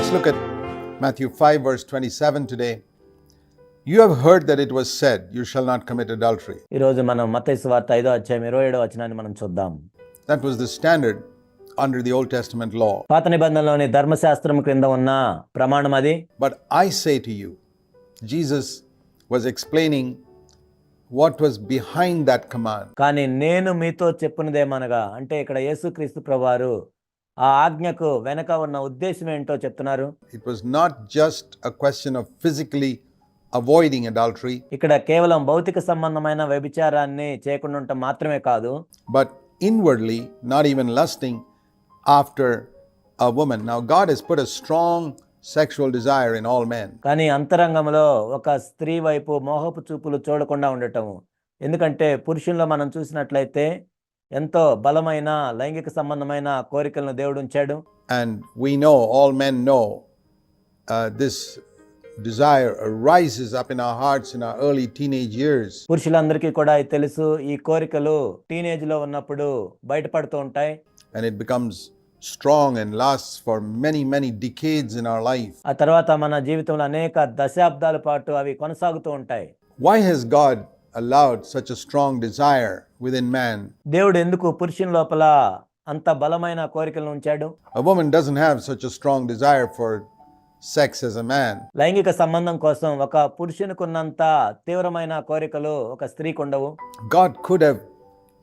Let's look at Matthew 5 verse 27 today. You have heard that it was said, you shall not commit adultery. ఈ రోజు మనం మత్తయి సువార్త 5వ అధ్యాయం 27వ వచనాన్ని మనం చూద్దాం. That was the standard under the Old Testament law. పాత నిబంధనలోని ధర్మశాస్త్రం క్రింద ఉన్న ప్రమాణం అది. But I say to you, Jesus was explaining what was behind that command. కానీ నేను మీతో చెప్పునదేమనగా, అంటే ఇక్కడ యేసుక్రీస్తు ప్రభువారు ఆ ఆజ్ఞకు వెనక ఉన్న ఉద్దేశం ఏంటో చెప్తున్నారు. It was not just a question of physically avoiding adultery, ఇక్కడ కేవలం భౌతిక సంబంధమైన వ్యభిచారాన్ని చేయకుండా ఉండటం మాత్రమే కాదు, but inwardly not even lusting after a woman. Now God has put a strong sexual desire in all men. కానీ అంతరంగంలో ఒక స్త్రీ వైపు మోహపు చూపులు చూడకుండా ఉండటము. ఎందుకంటే పురుషుల్లో మనం చూసినట్లయితే ఎంతో బలమైన లైంగిక సంబంధమైన కోరికలను దేవుడు ఉంచాడు. And we know, all men know, this desire arises up in our hearts in our early teenage years. పురుషులందరికీ కూడా ఇది తెలుసు. ఈ కోరికలు టీనేజ్ లో ఉన్నప్పుడు బయటపడుతూ ఉంటాయి. And it becomes strong and lasts for many decades in our life. ఆ తర్వాత మన జీవితంలో అనేక దశాబ్దాల పాటు అవి కొనసాగుతూ ఉంటాయి. Why has God allowed such a strong desire within man? దేవుడు ఎందుకు పురుషుని లోపల అంత బలమైన కోరికలను ఉంచాడు? A woman doesn't have such a strong desire for sex as a man. లైంగిక సంబంధం కోసం ఒక పురుషునికి ఉన్నంత తీవ్రమైన కోరికలు ఒక స్త్రీకి ఉండవు. God could have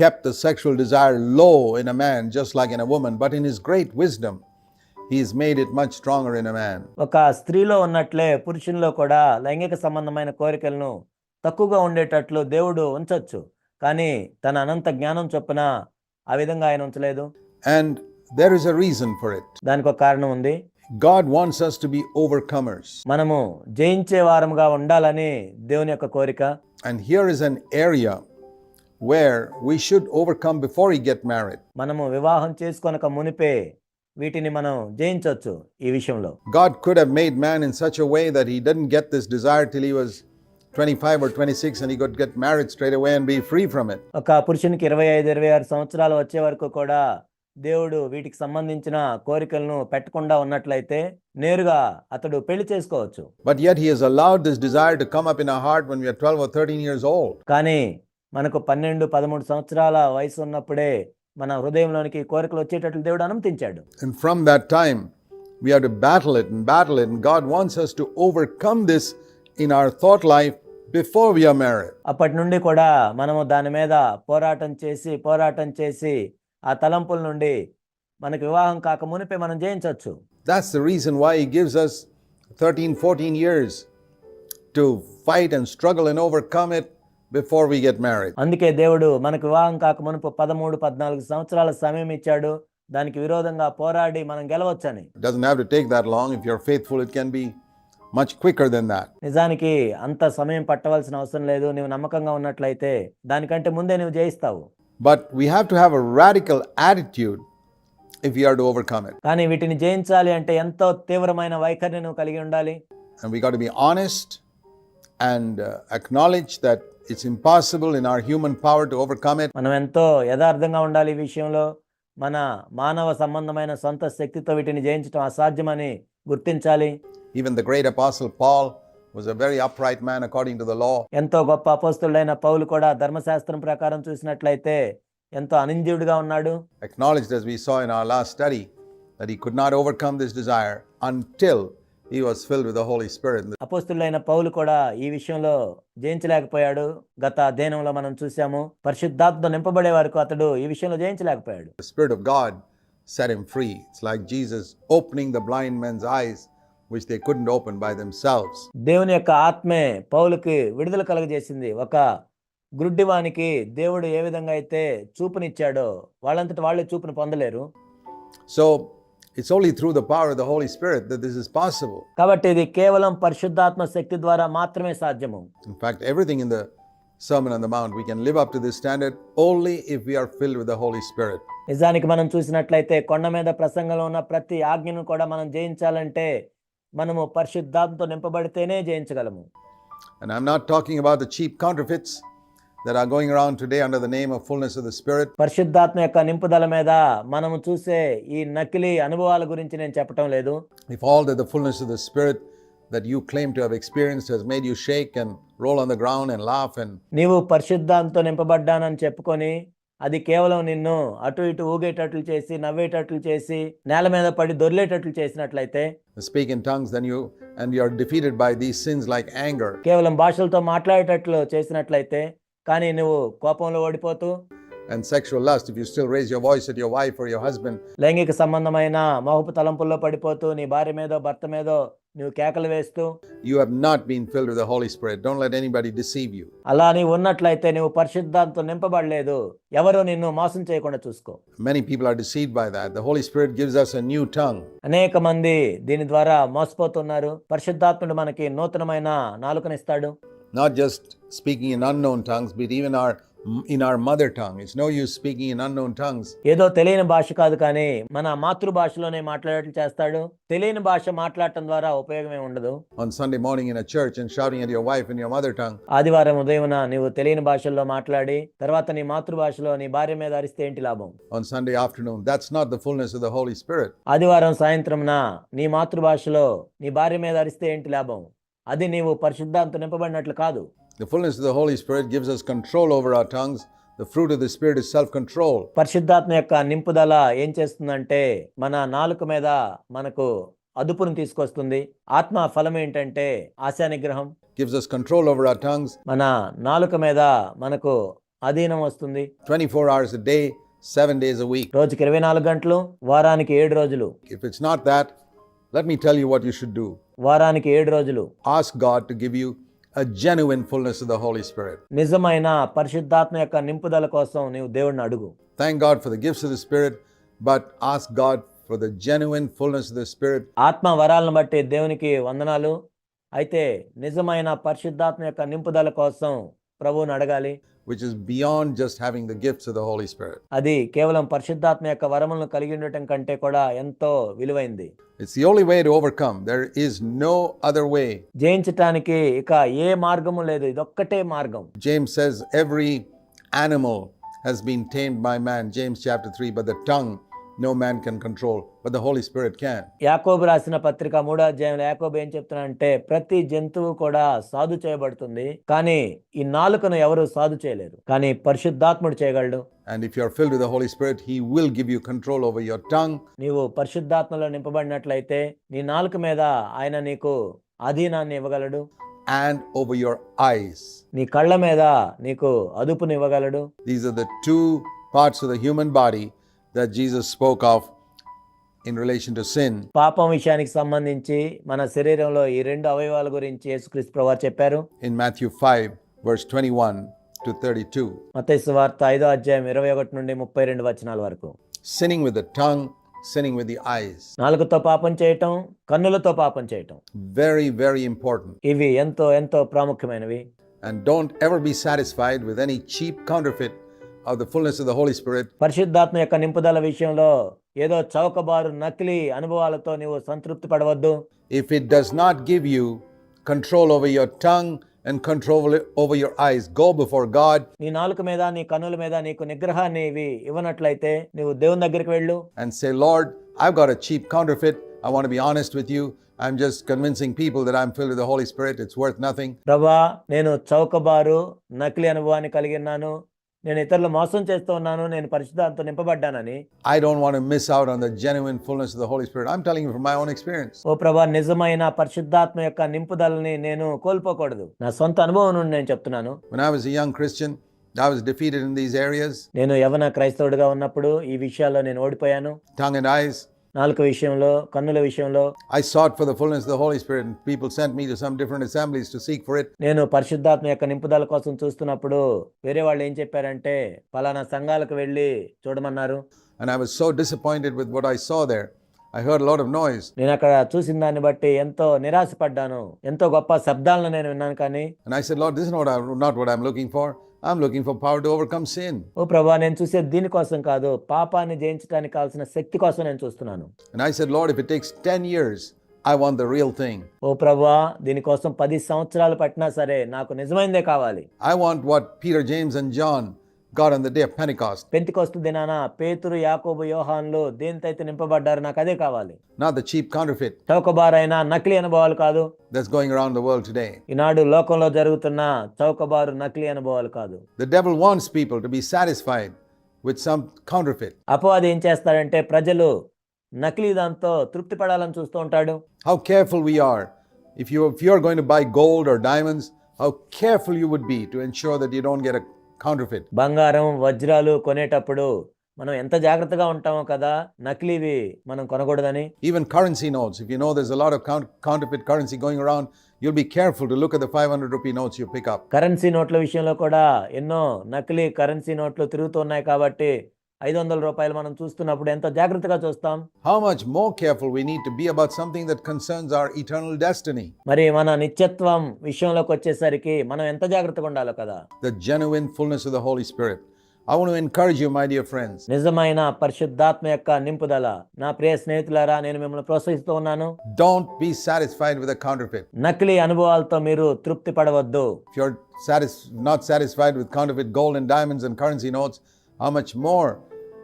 kept the sexual desire low in a man just like in a woman, but in his great wisdom he has made it much stronger in a man. ఒక స్త్రీలో ఉన్నట్లే పురుషునిలో కూడా లైంగిక సంబంధమైన కోరికలను తక్కువగా ఉండేటట్లు దేవుడు ఉంచొచ్చు. కానీ తన అనంత జ్ఞానం చొప్పున ఆ విధంగా ఆయన ఉంచలేదు. And there is a reason for it. దానికి ఒక కారణం ఉంది. God wants us to be overcomers. మనము జయించే వారముగా ఉండాలని దేవుని యొక్క కోరిక. And here is an area where we should overcome before we get married. మనము వివాహం చేసుకొనక మునిపే వీటిని మనం జయించవచ్చు. ఈ విషయంలో God could have made man in such a way that he didn't get this desire till he was 25 or 26 and he could get married straight away and be free from it. ఒక పురుషునికి 25-26 సంవత్సరాలు వచ్చే వరకు కూడా దేవుడు వీటికి సంబంధించిన కోరికలను పెట్టకుండా ఉన్నట్లయితే నేరుగా అతడు పెళ్లి చేసుకోవచ్చు. But yet he has allowed this desire to come up in our heart when we are 12 or 13 years old. కానీ మనకు 12-13 సంవత్సరాల వయసు ఉన్నప్పుడే మన హృదయంలోనికి కోరికలు వచ్చేటట్లు దేవుడు అనుమతించాడు. And from that time we have to battle it and God wants us to overcome this in our thought life before we are married. అప్పటి నుండి కూడా మనము దాని మీద పోరాటం చేసి ఆ తలంపుల నుండి మనకు వివాహం కాక మునిపే మనం జయించవచ్చు. That's the reason why he gives us 13-14 years to fight and struggle and overcome it before we get married. అందుకే దేవుడు మనకు వివాహం కాక మునుపు 13-14 సంవత్సరాల సమయం ఇచ్చాడు. దానికి విరోధంగా పోరాడి మనం గెలవచ్చని. It doesn't have to take that long. If you're faithful, it can be much quicker than that. నిజానికి అంత సమయం పట్టవలసిన అవసరం లేదు. నువ్వు నమ్మకంగా ఉన్నట్లయితే దానికంటే ముందే నువ్వు జయిస్తావు. But we have to have a radical attitude if we are to overcome it. కానీ వీటిని జయించాలి అంటే ఎంతో తీవ్రమైన వైఖరిని నువ్వు కలిగి ఉండాలి. And we got to be honest and acknowledge that it's impossible in our human power to overcome it. మనం ఎంతో యథార్థంగా ఉండాలి ఈ విషయంలో. మన మానవ సంబంధమైన సొంత శక్తితో వీటిని జయించడం అసాధ్యమని గుర్తించాలి. Even the great apostle Paul was a very upright man according to the law. ఎంతో గొప్ప అపోస్తలుడైన పౌలు కూడా ధర్మశాస్త్రం ప్రకారం చూసినట్లయితే ఎంతో అనింద్యుడిగా ఉన్నాడు. Acknowledged, as we saw in our last study, that he could not overcome this desire until he was filled with the Holy Spirit. అపోస్తలుడైన పౌలు కూడా ఈ విషయంలో జయించలేకపోయాడు. గత అధ్యాయంలో మనం చూసాము. పరిశుద్ధాత్మతో నింపబడే వరకు అతడు ఈ విషయంలో జయించలేకపోయాడు. The Spirit of God set him free. It's like Jesus opening the blind men's eyes which they couldn't open by themselves. దేవుని యొక్క ఆత్మే పౌలుకి విడుదల కలుగజేసింది. ఒక గుడ్డివానికి దేవుడు ఏ విధంగా అయితే చూపునిచ్చాడో వాళ్ళంతట వాళ్ళే చూపును పొందలేరు. So it's only through the power of the Holy Spirit that this is possible. కాబట్టి ఇది కేవలం పరిశుద్ధాత్మ శక్తి ద్వారా మాత్రమే సాధ్యము. In fact, everything in the Sermon on the Mount, we can live up to this standard only if we are filled with the Holy Spirit. నిజానికి మనం చూసినట్లయితే కొండ మీద ప్రసంగంలో ఉన్న ప్రతి ఆజ్ఞను కూడా మనం జయించాలంటే మనము పరిశుద్ధాత్మతో నింపబడితేనే జయించగలము. And I'm not talking about the cheap counterfeits. that are going around today under the name of fullness of the Spirit. పరిశుద్ధాత్మ యొక్క నింపుదల మీద మనము చూసే ఈ నకిలీ అనుభవాల గురించి నేను చెప్పటం లేదు. If all that the fullness of the Spirit that you claim to have experienced has made you shake and roll on the ground and laugh and నీవు పరిశుద్ధాంతో నింపబడ్డానని చెప్పుకొని అది కేవలం నిన్ను అటు ఇటు ఊగేటట్లు చేసి నవ్వేటట్లు చేసి నేల మీద పడి దొర్లేటట్లు చేసినట్లయితే speak in tongues, then you are defeated by these sins like anger కేవలం భాషలతో మాట్లాడేటట్లు చేసినట్లయితే కానీ నువ్వు కోపంలో ఓడిపోతూ and sexual lust. If you still raise your voice at your wife or your husband, లైంగిక సంబంధమైన మోహపు తలంపుల్లో పడిపోతూ నీ భార్య మీదో భర్త మీదో నువ్వు కేకలు వేస్తూ you have not been filled with the Holy Spirit. Don't let anybody deceive you. అలా నీవు ఉన్నట్లయితే నువ్వు పరిశుద్ధాంతో నింపబడలేదు. ఎవరు నిన్ను మోసం చేయకుండా చూసుకో. Many people are deceived by that. The Holy Spirit gives us a new tongue. అనేక మంది దీని ద్వారా మోసపోతున్నారు. పరిశుద్ధాత్ముడు మనకి నూతనమైన నాలుకనిస్తాడు. Not just speaking in unknown tongues, but even in our mother tongue. It's no use speaking in unknown tongues. ఏదో తెలియని భాష కాదు కానీ మన మాతృభాషలోనే మాట్లాడేట్లు చేస్తాడు. తెలియని భాష మాట్లాడటం ద్వారా ఉపయోగమే ఉండదు. On Sunday morning in a church and shouting at your wife in your mother tongue. ఆదివారం ఉదయమున నీవు తెలియని భాషల్లో మాట్లాడి తర్వాత నీ మాతృభాషలో నీ భార్య మీద అరిస్తే ఏంటి లాభం? On Sunday afternoon, that's not the fullness of the Holy Spirit. ఆదివారం సాయంత్రంన నీ మాతృభాషలో నీ భార్య మీద అరిస్తే ఏంటి లాభం? అది నీవు పరిశుద్ధాంతో నింపబడినట్లు కాదు. The fullness of the Holy Spirit gives us control over our tongues. The fruit of the Spirit is self-control. పరిశుద్ధాత్మ యొక్క నింపుదల ఏం చేస్తుందంటే మన నాలుక మీద మనకు అదుపును తీసుకొస్తుంది. ఆత్మ ఫలం ఏంటంటే ఆశా నిగ్రహం. Gives us control over our tongues. మన నాలుక మీద మనకు అధీనం వస్తుంది. 24 hours a day, 7 days a week. రోజుకి 24 గంటలు, వారానికి 7 రోజులు. If it's not that, let me tell you what you should do. వారానికి 7 రోజులు. Ask God to give you a genuine fullness of the Holy Spirit. నిజమైన పరిశుద్ధాత్మ యొక్క నింపుదల కోసం నీవు దేవుడిని అడుగు. Thank God for the gifts of the Spirit, but ask God for the genuine fullness of the Spirit. ఆత్మ వరాలను బట్టి దేవునికి వందనాలు. అయితే నిజమైన పరిశుద్ధాత్మ యొక్క నింపుదల కోసం ప్రభువుని అడగాలి. Which is beyond just having the gifts of the Holy Spirit. అది కేవలం పరిశుద్ధాత్మ యొక్క వరములను కలిగి ఉండటం కంటే కూడా ఎంతో విలువైంది. It's the only way to overcome. There is no other way. జయించటానికి ఇక ఏ మార్గము లేదు, ఇదొక్కటే మార్గం. James says every animal has been tamed by man. James chapter 3, but the tongue no man can control, but the Holy Spirit can. యాకోబు రాసిన పత్రిక 3వ అధ్యాయంలో యాకోబు ఏం చెప్తున్నాడంటే ప్రతి జంతువు కూడా సాధు చేయబడుతుంది, కానీ ఈ నాలుకను ఎవరు సాధు చేయలేరు, కానీ పరిశుద్ధాత్ముడు చేయగలడు. And if you are filled with the Holy Spirit, he will give you control over your tongue. నీవు పరిశుద్ధాత్మలో నింపబడినట్లయితే నీ నాలుక మీద ఆయన నీకు అధీనాన్ని ఇవ్వగలడు. And over your eyes. నీ కళ్ళ మీద నీకు అదుపుని ఇవ్వగలడు. These are the two parts of the human body that Jesus spoke of in relation to sin. పాపం విషయానికి సంబంధించి మన శరీరంలో ఈ రెండు అవయవాల గురించి యేసుక్రీస్తు ప్రభువు చెప్పారు. In Matthew 5 verse 21 to 32. మత్తయి సువార్త 5వ అధ్యాయం 21 నుండి 32 వచనాల వరకు. Sinning with the tongue, sinning with the eyes. నాలుకతో పాపం చేయటం, కన్నులతో పాపం చేయటం. Very, very important. ఇవి ఎంతో ఎంతో ప్రాముఖ్యమైనవి. And don't ever be satisfied with any cheap counterfeit of the fullness of the Holy Spirit. పరిశుద్ధాత్మ యొక్క నింపుదల విషయంలో ఏదో చౌకబారు నకిలీ అనుభవాలతో నీవు సంతృప్తి పడవద్దు. If it does not give you control over your tongue and control over your eyes, go before God. నీ నాలుక మీద నీ కన్నుల మీద నీకు నిగ్రహాన్ని ఇవి ఇవ్వనట్లయితే నీవు దేవుని దగ్గరికి వెళ్ళు. And say, Lord, I've got a cheap counterfeit. I want to be honest with you. I'm just convincing people that I'm filled with the Holy Spirit. It's worth nothing. ప్రభువా, నేను చౌకబారు నకిలీ అనుభవాన్ని కలిగి ఉన్నాను, నేను ఇతరులు మోసం చేస్తూ ఉన్నాను, నేను పరిశుద్ధాత్మతో నింపబడ్డానని. I don't want to miss out on the genuine fullness of the Holy Spirit. I'm telling you from my own experience. ఓ ప్రభువా, నిజమైన పరిశుద్ధాత్మ యొక్క నింపుదలని నేను కోల్పోకూడదు. నా సొంత అనుభవం నుండి నేను చెప్తున్నాను. When I was a young Christian, I was defeated in these areas. నేను యవన క్రైస్తవుడిగా ఉన్నప్పుడు ఈ విషయాల్లో నేను ఓడిపోయాను. Tongue and eyes. నాలుక విషయంలో, కన్నుల విషయంలో. I sought for the fullness of the Holy Spirit, and people sent me to some different assemblies to seek for it. నేను పరిశుద్ధాత్మ యొక్క నింపుదల కోసం చూస్తున్నప్పుడు వేరే వాళ్ళు ఏం చెప్పారంటే పలానా సంఘాలకు వెళ్ళి చూడమన్నారు. And I was so disappointed with what I saw there. I heard a lot of noise. నేను అక్కడ చూసిన దాన్ని బట్టి ఎంతో నిరాశపడ్డాను. ఎంతో గొప్ప శబ్దాలను నేను విన్నాను కానీ. And I said, Lord, this is not what I'm looking for. I'm looking for power to overcome sin. ఓ ప్రభువా, నేను చూసేది దీనికోసం కాదు, పాపాన్ని జయించడానికి కావాల్సిన శక్తి కోసం నేను చూస్తున్నాను. And I said, Lord, if it takes 10 years I want the real thing. ఓ ప్రభువా, దీనికోసం 10 సంవత్సరాలు పట్టినా సరే నాకు నిజమైందే కావాలి. I want what Peter, James, and John got on the day of Pentecost. Pentecost దినాన పేతురు, యాకోబు, యోహాన్లు దేనితైతే నింపబడ్డారు నాకు అదే కావాలి. Not the cheap counterfeit చౌకబారైన నకిలీ అనుభవాలు కాదు. that's going around the world today. ఈనాడు లోకంలో జరుగుతున్న చౌకబారు నకిలీ అనుభవాలు కాదు. The devil wants people to be satisfied with some counterfeit. అపవాది ఏం చేస్తాడంటే ప్రజలు నకిలీ దాంతో తృప్తి పడాలని చూస్తూ ఉంటాడు. How careful we are. If you are going to buy gold or diamonds, how careful you would be to ensure that you don't get a counterfeit. బంగారం, వజ్రాలు కొనేటప్పుడు మనం ఎంత జాగ్రత్తగా ఉంటామో కదా, నకిలీవి మనం కొనకూడదని. Even currency notes, if you know there's a lot of counterfeit currency going around, you'll be careful to look at the 500 rupee notes you pick up. Currency నోట్ల విషయంలో కూడా ఎన్నో నకిలీ కరెన్సీ నోట్లు తిరుగుతున్నాయి కాబట్టి 500 రూపాయలు మనం చూస్తున్నప్పుడు ఎంత జాగ్రత్తగా చూస్తాం. How much more careful we need to be about something that concerns our eternal destiny. మరి మన నిత్యత్వం విషయంలోకి వచ్చేసరికి మనం ఎంత జాగ్రత్తగా ఉండాలో కదా. The genuine fullness of the Holy Spirit. I want to encourage you, my dear friends. నిజమైన పరిశుద్ధాత్మ యొక్క నింపుదల. నా ప్రియ స్నేహితులారా, నేను మిమ్మల్ని ప్రోత్సహిస్తూ ఉన్నాను. Don't be satisfied with a counterfeit. నకిలీ అనుభవాలతో మీరు తృప్తి పడవద్దు. If you're not satisfied with counterfeit gold and diamonds and currency notes, how much more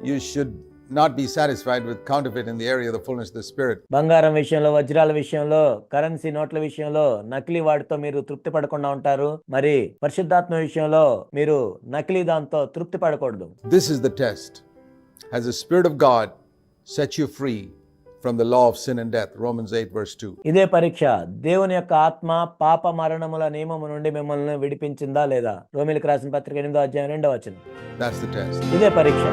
you should not be satisfied with counterfeit in the area of the fullness of the Spirit. బంగారం విషయంలో, వజ్రాల విషయంలో, currency నోట్ల విషయంలో నకిలీ వాటితో మీరు తృప్తి పడకుండా ఉంటారు. మరి పరిశుద్ధాత్మ విషయంలో మీరు నకిలీ దాంతో తృప్తి పడకూడదు. This is the test. Has the Spirit of God set you free from the law of sin and death? Romans 8 verse 2. ఇదే పరీక్ష. దేవుని యొక్క ఆత్మ పాప మరణముల నియమము నుండి మిమ్మల్ని విడిపించిందా లేదా? రోమీయులకు రాసిన పత్రిక 8వ అధ్యాయం 2వ వచనం. That's the test. ఇదే పరీక్ష.